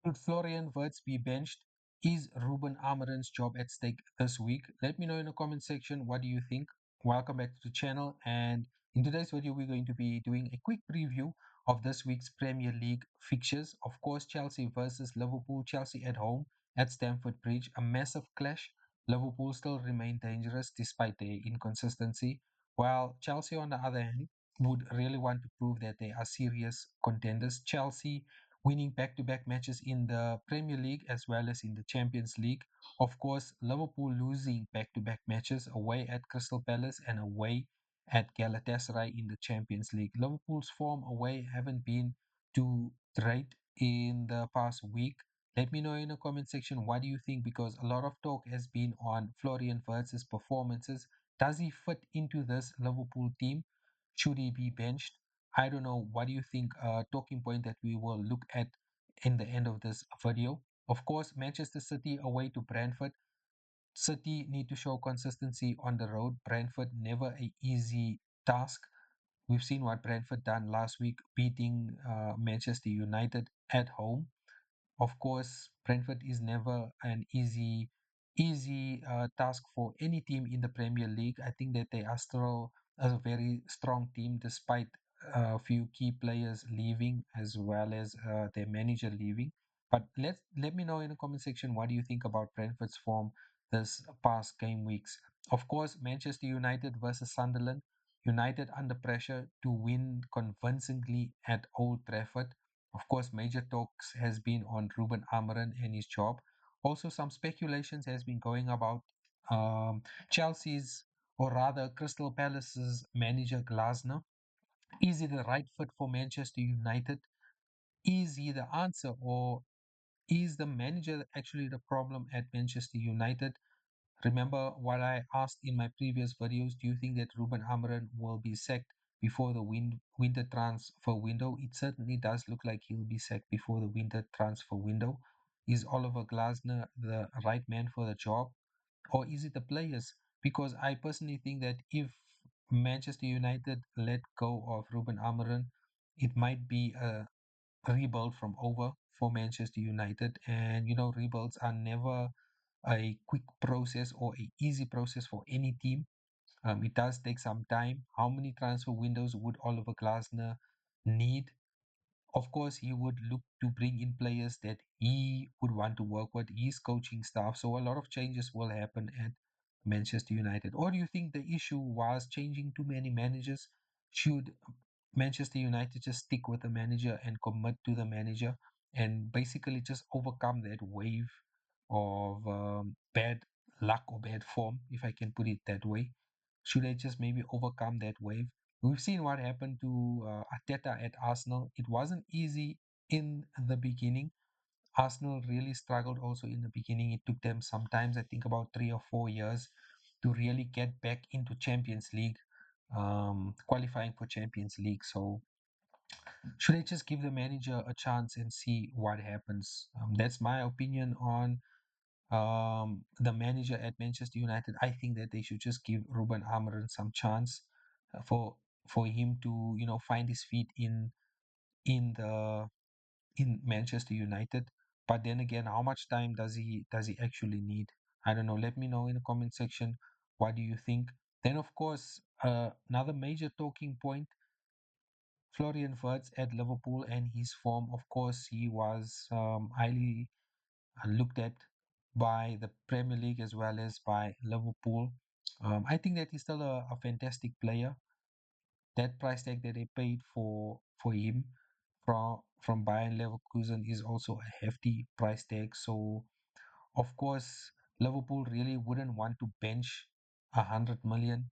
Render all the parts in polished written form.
Should Florian Wirtz be benched? Is Ruben Amorim's job at stake this week? Let me know in the comment section what do you think. Welcome back to the channel, and in today's video we're going to be doing a quick preview of this week's Premier League fixtures. Of course, Chelsea versus Liverpool. Chelsea at home at Stamford Bridge, a massive clash. Liverpool still remain dangerous despite their inconsistency, while Chelsea on the other hand would really want to prove that they are serious contenders. Chelsea winning back-to-back matches in the Premier League as well as in the Champions League. Of course, Liverpool losing back-to-back matches away at Crystal Palace and away at Galatasaray in the Champions League. Liverpool's form away haven't been too great in the past week. Let me know in the comment section what do you think, because a lot of talk has been on Florian Wirtz's performances. Does he fit into this Liverpool team? Should he be benched? I don't know. What do you think? Talking point that we will look at in the end of this video. Of course, Manchester City away to Brentford. City need to show consistency on the road. Brentford never a easy task. We've seen what Brentford done last week, beating Manchester United at home. Of course, Brentford is never an easy task for any team in the Premier League. I think that they are still a very strong team despite a few key players leaving as well as their manager leaving. But let me know in the comment section what do you think about Brentford's form this past game weeks. Of course, Manchester United versus Sunderland. United under pressure to win convincingly at Old Trafford. Of course, major talks has been on Ruben Amorim and his job. Also, some speculations has been going about Chelsea's, or rather Crystal Palace's manager Glasner. Is he the right fit for Manchester United? Is he the answer, or is the manager actually the problem at Manchester United? Remember what I asked in my previous videos. Do you think that Ruben Amorim will be sacked before the winter transfer window? It certainly does look like he'll be sacked before the winter transfer window. Is Oliver Glasner the right man for the job, or is it the players? Because I personally think that if Manchester United let go of Ruben Amorim, it might be a rebuild from over for Manchester United. And rebuilds are never a quick process or a easy process for any team. It does take some time. How many transfer windows would Oliver Glasner need? Of course, he would look to bring in players that he would want to work with, his coaching staff. So a lot of changes will happen at Manchester United. Or do you think the issue was changing too many managers? Should Manchester United just stick with the manager and commit to the manager and basically just overcome that wave of bad luck or bad form, if I can put it that way? Should they just maybe overcome that wave? We've seen what happened to Arteta at Arsenal. It wasn't easy in the beginning. Arsenal really struggled also in the beginning. It took them sometimes, I think, about 3 or 4 years to really get back into Champions League, qualifying for Champions League. So, should I just give the manager a chance and see what happens? That's my opinion on the manager at Manchester United. I think that they should just give Ruben Amorim some chance for him to find his feet in the in Manchester United. But then again, how much time does he actually need? I don't know. Let me know in the comment section. What do you think? Then, of course, another major talking point: Florian Wirtz at Liverpool and his form. Of course, he was highly looked at by the Premier League as well as by Liverpool. I think that he's still a fantastic player. That price tag that they paid for him from Bayern Leverkusen is also a hefty price tag. So of course Liverpool really wouldn't want to bench 100 million,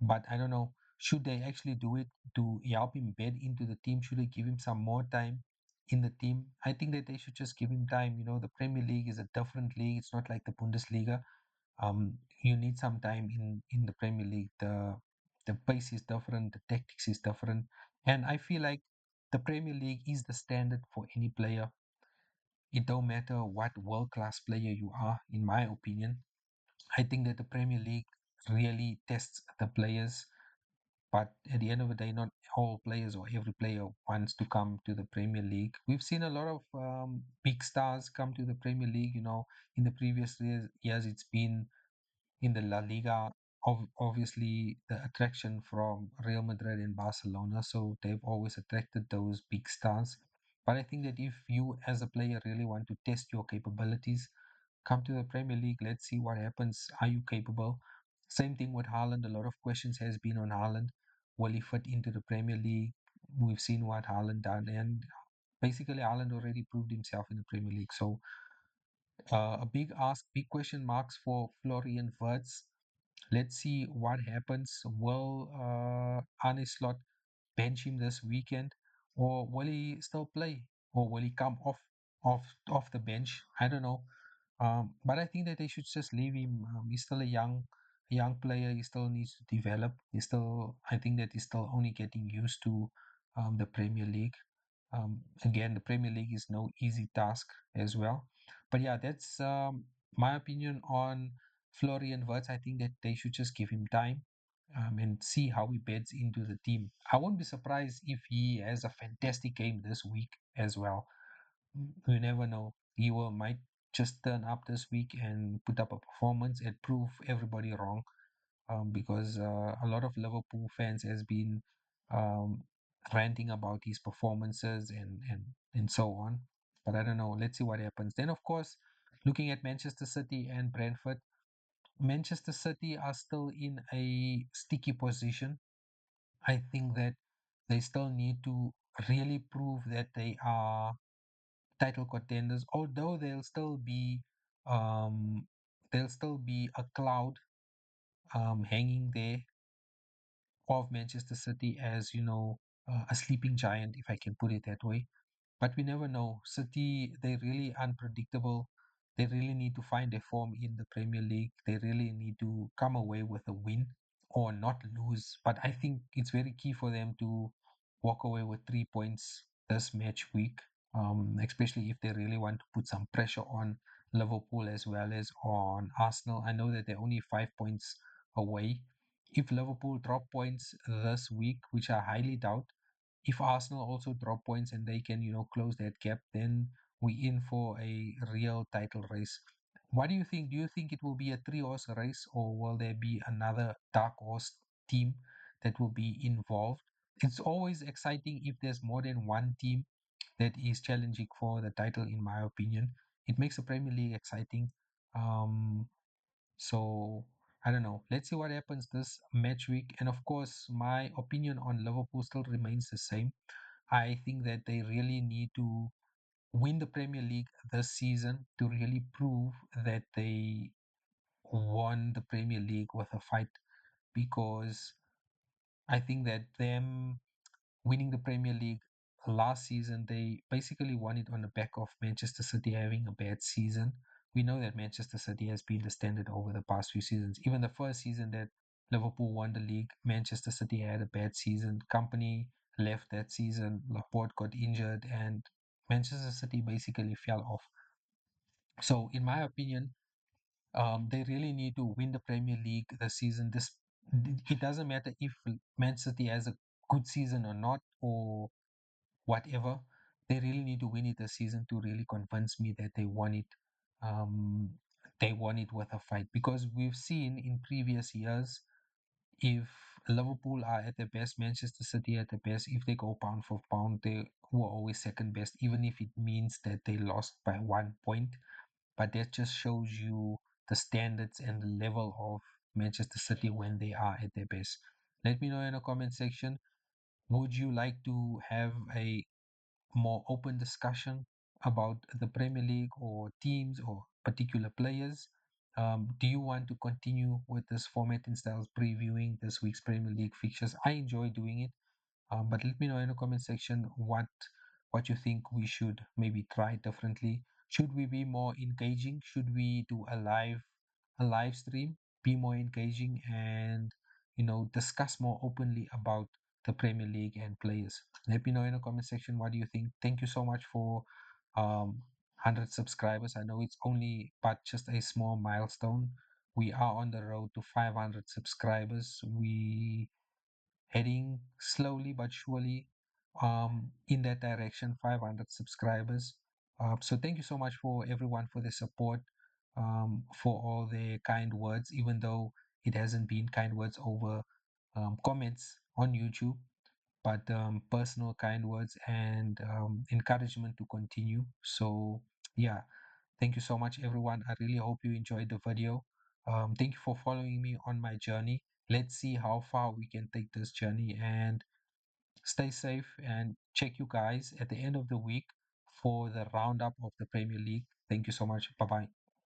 but I don't know. Should they actually do it to help him bed into the team? Should they give him some more time in the team? I think that they should just give him time. The Premier League is a different league. It's not like the Bundesliga. You need some time in the Premier League. The pace is different, the tactics is different, and I feel like the Premier League is the standard for any player. It don't matter what world class player you are. In my opinion, I think that the Premier League really tests the players But at the end of the day, not all players or every player wants to come to the Premier League. We've seen a lot of big stars come to the Premier League. In the previous years it's been in the La Liga. Obviously, the attraction from Real Madrid and Barcelona, so they've always attracted those big stars. But I think that if you, as a player, really want to test your capabilities, come to the Premier League. Let's see what happens. Are you capable? Same thing with Haaland. A lot of questions has been on Haaland. Will he fit into the Premier League? We've seen what Haaland done, and basically Haaland already proved himself in the Premier League. So a big ask, big question marks for Florian Wirtz. Let's see what happens. Will Arne Slot bench him this weekend, or will he still play, or will he come off the bench? I don't know. But I think that they should just leave him. He's still a young player. He still needs to develop. I think that he's still only getting used to the Premier League. Again, the Premier League is no easy task as well. But yeah, that's my opinion on Florian Wirtz. I think that they should just give him time and see how he beds into the team. I won't be surprised if he has a fantastic game this week as well. You never know. He might just turn up this week and put up a performance and prove everybody wrong. Because a lot of Liverpool fans has been um, ranting about his performances and so on. But I don't know. Let's see what happens. Then, of course, looking at Manchester City and Brentford, Manchester City are still in a sticky position. I think that they still need to really prove that they are title contenders, although there'll still be a cloud hanging there of Manchester City as a sleeping giant, if I can put it that way. But we never know. City, they're really unpredictable. They really need to find their form in the Premier League. They really need to come away with a win or not lose. But I think it's very key for them to walk away with 3 points this match week, especially if they really want to put some pressure on Liverpool as well as on Arsenal. I know that they're only 5 points away. If Liverpool drop points this week, which I highly doubt, if Arsenal also drop points and they can, close that gap, then we in for a real title race. What do you think? Do you think it will be a three-horse race, or will there be another dark horse team that will be involved? It's always exciting if there's more than one team that is challenging for the title, in my opinion. It makes the Premier League exciting. Um, so I don't know. Let's see what happens this match week. And of course, my opinion on Liverpool still remains the same. I think that they really need to win the Premier League this season to really prove that they won the Premier League with a fight, because I think that them winning the Premier League last season, they basically won it on the back of Manchester City having a bad season. We know that Manchester City has been the standard over the past few seasons. Even the first season that Liverpool won the league, Manchester City had a bad season. Company left that season, Laporte got injured, and Manchester City basically fell off. So, in my opinion, they really need to win the Premier League this season. It doesn't matter if Man City has a good season or not, or whatever. They really need to win it this season to really convince me that they won it. Um, they won it with a fight, because we've seen in previous years, if Liverpool are at their best, Manchester City at their best, if they go pound for pound, they were always second best, even if it means that they lost by 1 point. But that just shows you the standards and the level of Manchester City when they are at their best. Let me know in the comment section. Would you like to have a more open discussion about the Premier League or teams or particular players? Do you want to continue with this format instead of previewing this week's Premier League fixtures? I enjoy doing it, but let me know in the comment section what you think we should maybe try differently. Should we be more engaging? Should we do a live stream, be more engaging, and discuss more openly about the Premier League and players? Let me know in the comment section what do you think. Thank you so much for 100 subscribers. I know it's only but just a small milestone. We are on the road to 500 subscribers. heading slowly but surely in that direction, 500 subscribers. So thank you so much for everyone for the support, for all the kind words, even though it hasn't been kind words over comments on YouTube, but personal kind words and encouragement to continue. So yeah, thank you so much, everyone. I really hope you enjoyed the video. Thank you for following me on my journey. Let's see how far we can take this journey, and stay safe, and check you guys at the end of the week for the roundup of the Premier League. Thank you so much. Bye bye.